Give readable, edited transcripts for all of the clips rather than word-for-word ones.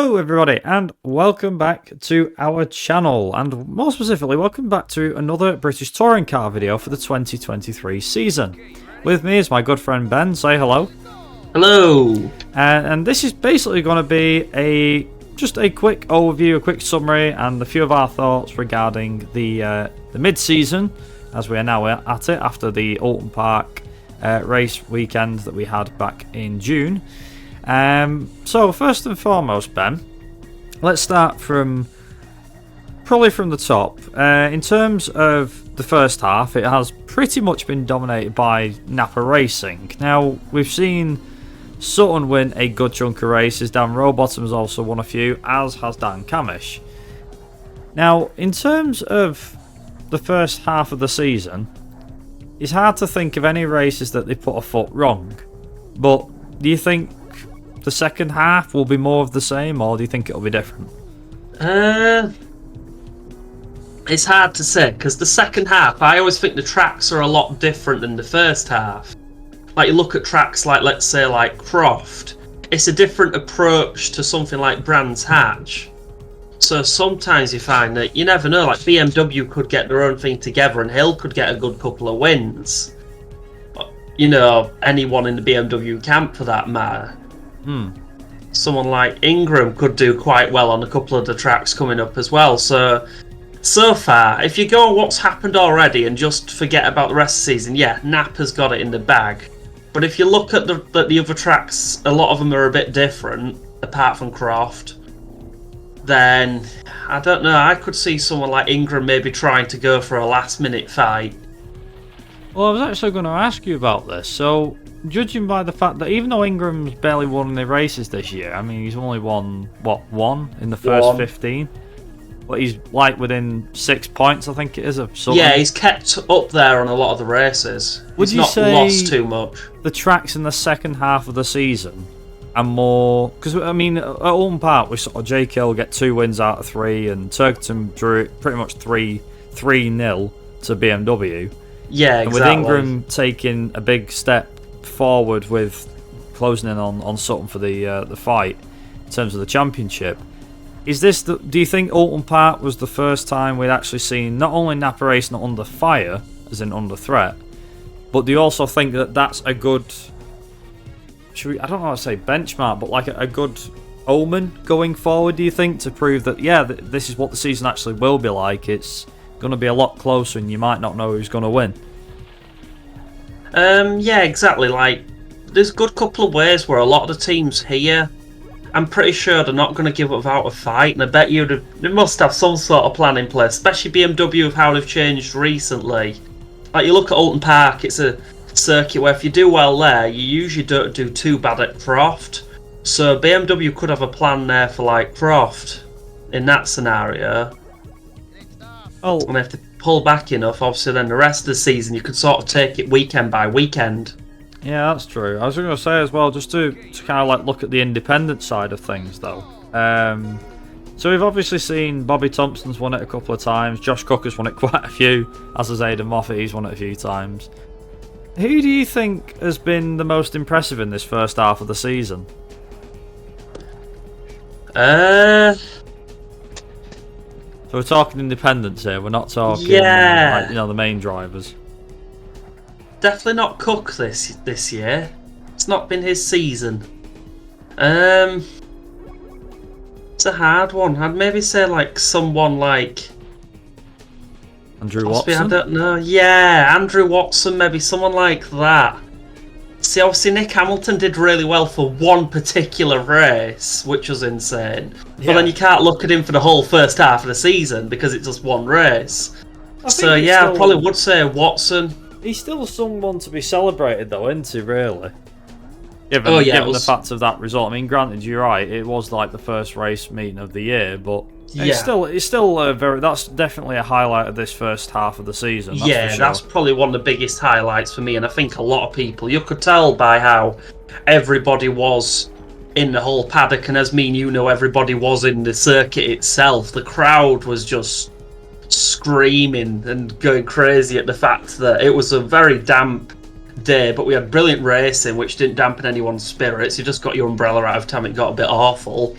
Hello everybody and welcome back to our channel, and more specifically welcome back to another British Touring Car video for the 2023 season. With me is my good friend Ben. Say hello. Hello. And this is basically going to be just a quick overview, a quick summary, and a few of our thoughts regarding the mid-season as we are now at it after the Oulton Park race weekend that we had back in June. So first and foremost, Ben, let's start probably from the top. In terms of the first half, it has pretty much been dominated by Napa Racing. Now, we've seen Sutton win a good chunk of races. Dan Rowbottom's also won a few, as has Dan Camish. Now, in terms of the first half of the season, it's hard to think of any races that they put a foot wrong. But do you think the second half will be more of the same, or do you think it'll be different? It's hard to say, because the second half, I always think the tracks are a lot different than the first half. Like, you look at tracks like, let's say, like Croft, it's a different approach to something like Brands Hatch. So sometimes you find that you never know, like BMW could get their own thing together and Hill could get a good couple of wins. You know, anyone in the BMW camp for that matter. Someone like Ingram could do quite well on a couple of the tracks coming up as well. So far, if you go on what's happened already and just forget about the rest of the season, yeah, Napa's got it in the bag. But if you look at the other tracks, a lot of them are a bit different, apart from Croft. Then, I don't know, I could see someone like Ingram maybe trying to go for a last-minute fight. Well, I was actually going to ask you about this. So, judging by the fact that even though Ingram's barely won any races this year, I mean, he's only won, one in the first 15? But he's like within 6 points, I think it is, of Sutton. Yeah, he's kept up there on a lot of the races. Would he's you not say lost too much. The tracks in the second half of the season are more... Because, I mean, at Oulton Park, we saw Jake Hill get 2 wins out of 3, and Turkington drew it pretty much 3-0 to BMW. Yeah, exactly. And with Ingram taking a big step forward with closing in on Sutton for the fight in terms of the championship, do you think Oulton Park was the first time we'd actually seen not only Napa racing under fire, as in under threat, but do you also think that that's a good, I don't know how to say benchmark, but like a good omen going forward, do you think, to prove that, yeah, this is what the season actually will be like? It's going to be a lot closer and you might not know who's going to win. Yeah, exactly. Like, there's a good couple of ways where a lot of the teams here, I'm pretty sure they're not going to give up without a fight, and I bet you they must have some sort of plan in place, especially BMW with how they've changed recently. Like, you look at Oulton Park, it's a circuit where if you do well there, you usually don't do too bad at Croft. So BMW could have a plan there for, like, Croft in that scenario. Oh. And if they pull back enough, obviously then the rest of the season you could sort of take it weekend by weekend. Yeah, that's true. I was going to say as well, just to kind of like look at the independent side of things though. So we've obviously seen Bobby Thompson's won it a couple of times. Josh Cook has won it quite a few, as has Aidan Moffat. He's won it a few times. Who do you think has been the most impressive in this first half of the season? So we're talking independents here. We're not talking like, the main drivers. Definitely not Cook this year. It's not been his season. It's a hard one. I'd maybe say like someone like Andrew Watson. I don't know. Yeah, Andrew Watson, maybe someone like that. See, obviously Nick Hamilton did really well for one particular race, which was insane. Yeah. But then you can't look at him for the whole first half of the season because it's just one race. So yeah, I probably would say Watson. He's still someone to be celebrated though, isn't he, really? Given the fact of that result. I mean, granted, you're right, it was like the first race meeting of the year, but it's still that's definitely a highlight of this first half of the season. That's for sure. That's probably one of the biggest highlights for me, and I think a lot of people, you could tell by how everybody was in the whole paddock, and as me and you know, everybody was in the circuit itself. The crowd was just screaming and going crazy at the fact that it was a very damp day, but we had brilliant racing which didn't dampen anyone's spirits. You just got your umbrella out of time, it got a bit awful.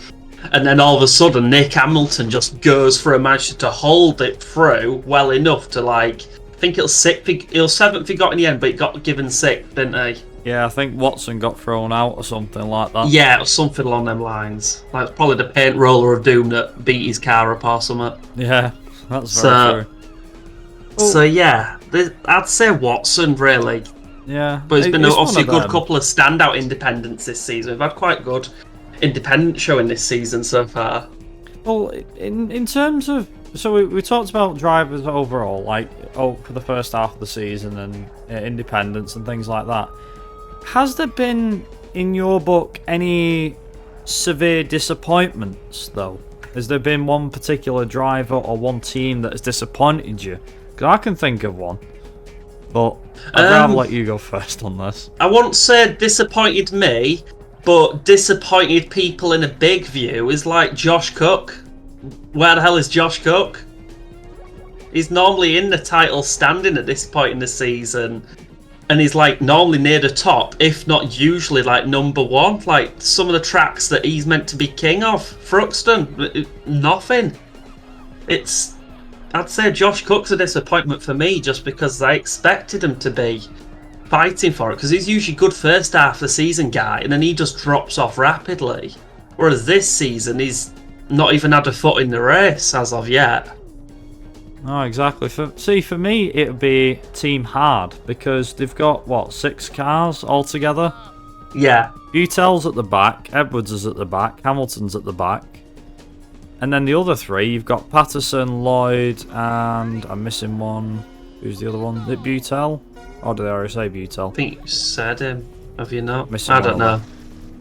And then all of a sudden, Nick Hamilton just goes for a match to hold it through well enough to, like, I think it was 7th he got in the end, but he got given 6th, didn't he? Yeah, I think Watson got thrown out or something like that. Yeah, it was something along them lines. Like, it's probably the paint roller of doom that beat his car up or something. Yeah, that's very true. So yeah, I'd say Watson, really. Yeah. But it's been obviously a good couple of standout independents this season. We've had quite good independent showing this season so far. Well, in terms of... So we talked about drivers overall, like, for the first half of the season and independents and things like that. Has there been, in your book, any severe disappointments, though? Has there been one particular driver or one team that has disappointed you? Because I can think of one. But I'd rather let you go first on this. I won't say disappointed me, but disappointed people in a big view is like Josh Cook. Where the hell is Josh Cook? He's normally in the title standing at this point in the season, and he's like normally near the top, if not usually like number 1. Like some of the tracks that he's meant to be king of, Thruxton, nothing. I'd say Josh Cook's a disappointment for me, just because I expected him to be fighting for it, because he's usually good first half of the season guy, and then he just drops off rapidly. Whereas this season, he's not even had a foot in the race as of yet. Oh, exactly. For me, it would be Team Hard, because they've got, 6 cars altogether? Yeah. Butel's at the back, Edwards is at the back, Hamilton's at the back. And then the other 3, you've got Patterson, Lloyd, and I'm missing one. Who's the other one? Is it Butel? Or did I already say Butel? I think you said him. Have you not? Missing I don't know.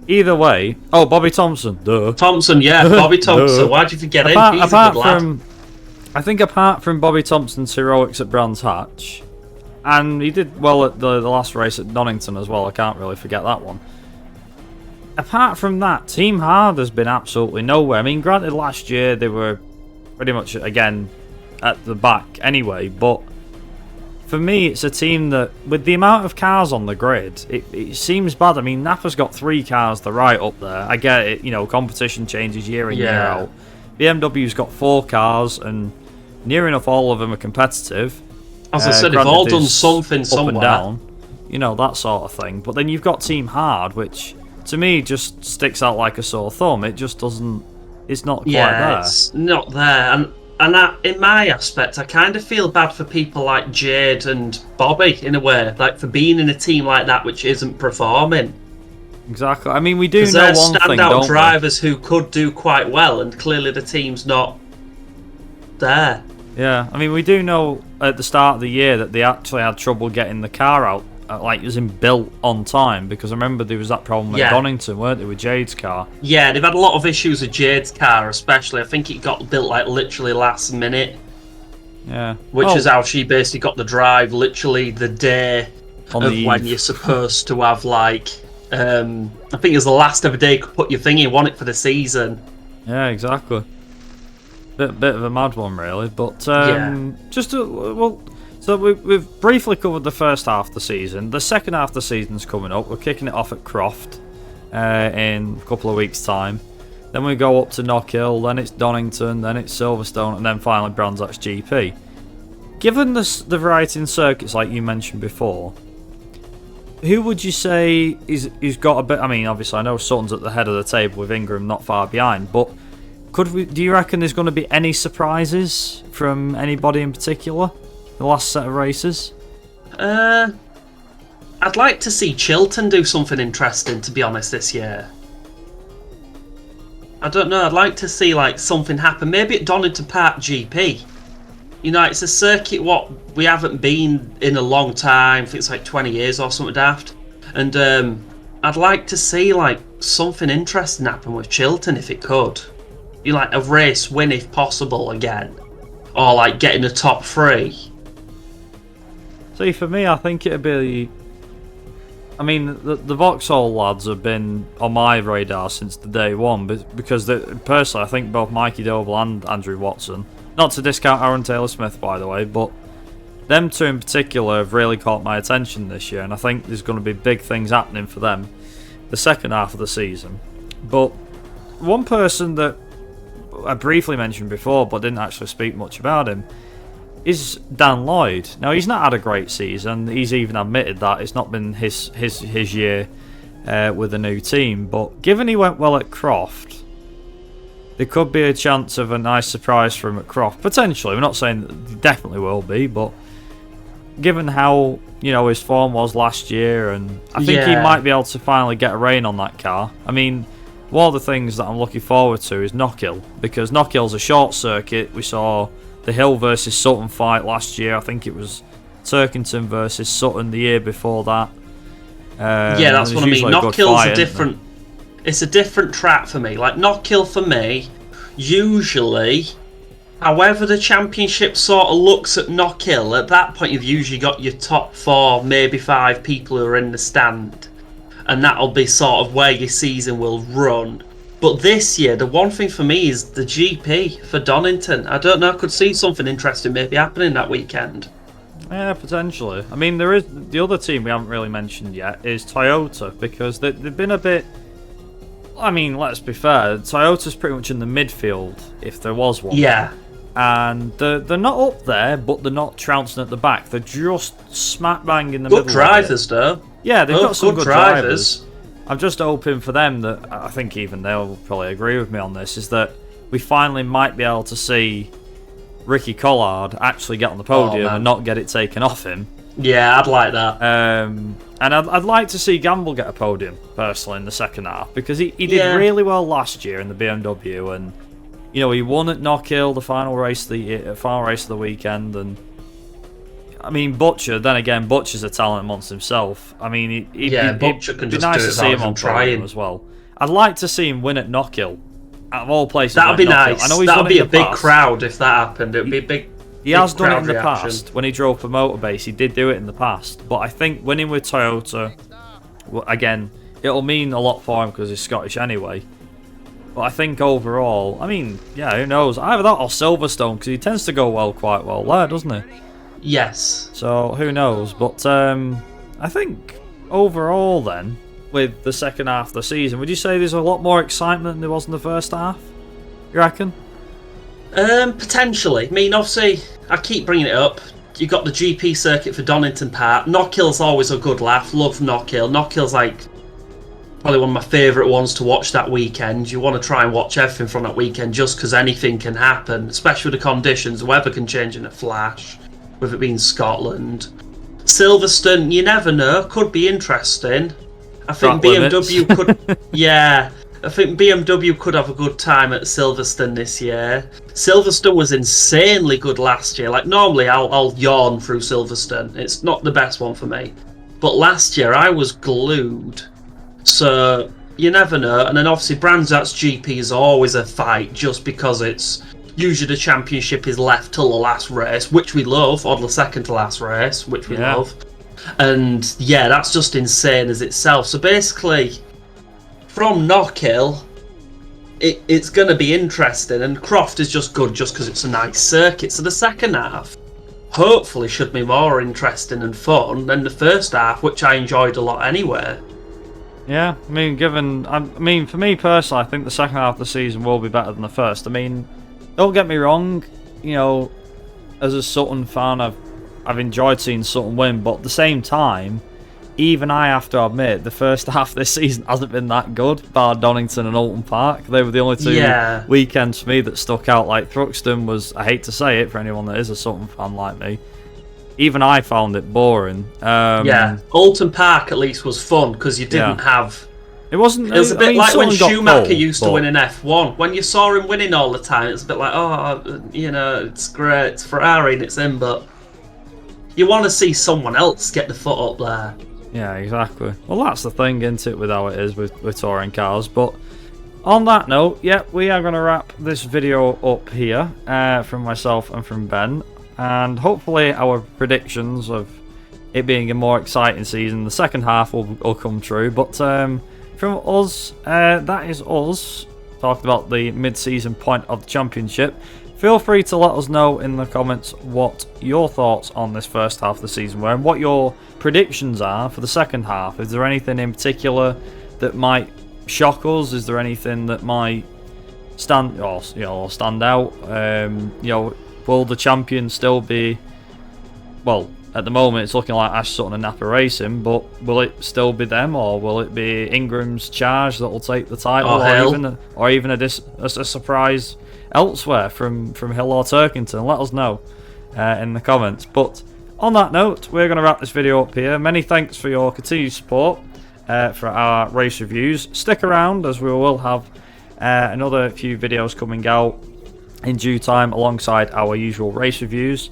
Either way... Oh, Bobby Thompson. Duh. Thompson, yeah. Bobby Thompson. Why'd you forget him? He's a good lad. I think apart from Bobby Thompson's heroics at Brands Hatch, and he did well at the last race at Donington as well, I can't really forget that one. Apart from that, Team Hard has been absolutely nowhere. I mean, granted, last year they were pretty much, again, at the back anyway, but for me, it's a team that, with the amount of cars on the grid, it seems bad. I mean, Napa's got 3 cars, they're right up there. I get it, competition changes year in, year out. BMW's got 4 cars, and near enough all of them are competitive. As I said, they've all done something somewhere. Up and down, that sort of thing. But then you've got Team Hard, which to me just sticks out like a sore thumb. It just doesn't. It's not quite there. It's not there. And in my aspect, I kind of feel bad for people like Jade and Bobby in a way, like for being in a team like that which isn't performing. Exactly. I mean, we do know one thing, don't we? They're standout drivers who could do quite well, and clearly the team's not there. Yeah, I mean, we do know at the start of the year that they actually had trouble getting the car out, like it was built on time, because I remember there was that problem at Donington, weren't there, with Jade's car? Yeah, they've had a lot of issues with Jade's car, especially. I think it got built like literally last minute. Yeah. Which is how she basically got the drive literally the day of when you're supposed to have like, I think it was the last ever day you could put your thing in, want it for the season. Yeah, exactly. Bit of a mad one, really, but so we've briefly covered the first half of the season. The second half of the season's coming up. We're kicking it off at Croft in a couple of weeks' time. Then we go up to Knockhill, then it's Donington, then it's Silverstone, and then finally Brands Hatch GP. Given the variety in circuits like you mentioned before, who would you say is got a bit? I mean, obviously I know Sutton's at the head of the table with Ingram not far behind, but do you reckon there's going to be any surprises from anybody in particular the last set of races? I'd like to see Chilton do something interesting, to be honest, this year. I don't know, I'd like to see like something happen, maybe at Donington Park GP. It's a circuit what we haven't been in a long time. I think it's like 20 years or something daft. And I'd like to see like something interesting happen with Chilton if it could. Like a race win if possible again, or like getting the top 3. See, for me, I think it'd be. I mean, the Vauxhall lads have been on my radar since the day one, because personally, I think both Mikey Doble and Andrew Watson, not to discount Aaron Taylor-Smith, by the way, but them 2 in particular have really caught my attention this year, and I think there's going to be big things happening for them the second half of the season. But one person that I briefly mentioned before, but didn't actually speak much about him, is Dan Lloyd. Now, he's not had a great season. He's even admitted that it's not been his year with a new team. But given he went well at Croft, there could be a chance of a nice surprise for him at Croft. Potentially. We're not saying that he definitely will be, but given how his form was last year, and I think he might be able to finally get a rein on that car. I mean, one of the things that I'm looking forward to is Knockhill, because Knockhill's a short circuit. We saw the Hill versus Sutton fight last year. I think it was Turkington versus Sutton the year before that. That's what I mean. Knockhill's a different. It's a different track for me. Like Knockhill for me, usually, however the championship sort of looks at Knockhill, at that point you've usually got your top 4, maybe 5 people who are in the stand, and that'll be sort of where your season will run. But this year, the one thing for me is the GP for Donington. I don't know, I could see something interesting maybe happening that weekend. Yeah, potentially. I mean, there is the other team we haven't really mentioned yet is Toyota, because they've been a bit... I mean, let's be fair, Toyota's pretty much in the midfield, if there was one. Yeah. And they're not up there, but they're not trouncing at the back. They're just smack bang in the middle. Good drivers, though. Yeah, they've got some good drivers. I'm just hoping for them that, I think even they'll probably agree with me on this, is that we finally might be able to see Ricky Collard actually get on the podium and not get it taken off him. Yeah, I'd like that. And I'd like to see Gamble get a podium, personally, in the second half, because he did really well last year in the BMW, and he won at Knockhill, the final race of the weekend, and I mean, Butcher, then again, Butcher's a talent amongst himself. I mean, Butcher can just nice do to see him on podium as well. I'd like to see him win at Knockhill, out of all places. That'd be Knockhill. nice. I know he's That'd be a big past. crowd if that happened. It would be a big. He has done it in the reaction. past. When he drove for Motorbase, he did do it in the past. But I think winning with Toyota, again, it'll mean a lot for him because he's Scottish anyway. But I think overall, I mean, who knows? Either that or Silverstone, because he tends to go quite well there, doesn't he? Yes. So who knows? But I think overall then, with the second half of the season, would you say there's a lot more excitement than there was in the first half? You reckon? Potentially. I mean, obviously, I keep bringing it up. You got the GP circuit for Donington Park. Knockhill's always a good laugh. Love Knockhill. Knockhill's like probably one of my favourite ones to watch that weekend. You want to try and watch everything from that weekend just because anything can happen, especially with the conditions. The weather can change in a flash, with it being Scotland. Silverstone, you never know, could be interesting. I think BMW could... Yeah, I think BMW could have a good time at Silverstone this year. Silverstone was insanely good last year. Like, normally I'll yawn through Silverstone. It's not the best one for me. But last year I was glued. So, you never know. And then obviously Brands Hatch GP is always a fight just because it's... Usually the championship is left till the last race, which we love, or the second to last race, which we love. And yeah, that's just insane as itself. So basically, from Knockhill, it's going to be interesting, and Croft is just good just because it's a nice circuit. So the second half, hopefully, should be more interesting and fun than the first half, which I enjoyed a lot anyway. Yeah, I mean, for me personally, I think the second half of the season will be better than the first. I mean, don't get me wrong, as a Sutton fan, I've enjoyed seeing Sutton win, but at the same time, even I have to admit, the first half of this season hasn't been that good, bar Donington and Oulton Park. They were the only two weekends for me that stuck out. Like, Thruxton was, I hate to say it for anyone that is a Sutton fan like me, even I found it boring. Oulton Park at least was fun, because you didn't have... It wasn't. It was a bit like when Schumacher used to win in an F1. When you saw him winning all the time, it was a bit like, it's great, it's Ferrari and it's him, but you want to see someone else get the foot up there. Yeah, exactly. Well, that's the thing, isn't it, with how it is with touring cars. But on that note, we are going to wrap this video up here from myself and from Ben, and hopefully our predictions of it being a more exciting season, the second half will come true. But from us, that is us talking about the mid-season point of the championship. Feel free to let us know in the comments what your thoughts on this first half of the season were and what your predictions are for the second half. Is there anything in particular that might shock us? Is there anything that might stand out? Will the champion still be? Well, at the moment it's looking like Ash Sutton and Napa Racing, but will it still be them, or will it be Ingram's Charge that will take the title, or even a surprise elsewhere from Hill or Turkington? Let us know in the comments. But on that note, we're going to wrap this video up here. Many thanks for your continued support for our race reviews. Stick around, as we will have another few videos coming out in due time alongside our usual race reviews.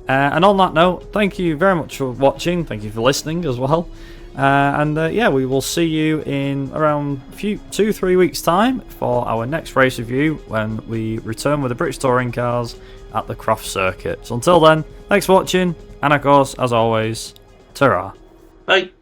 And on that note, thank you very much for watching. Thank you for listening as well. We will see you in around 2-3 weeks time for our next race review, when we return with the British Touring Cars at the Croft Circuit. So until then, thanks for watching, and of course, as always, ta-ra. Bye.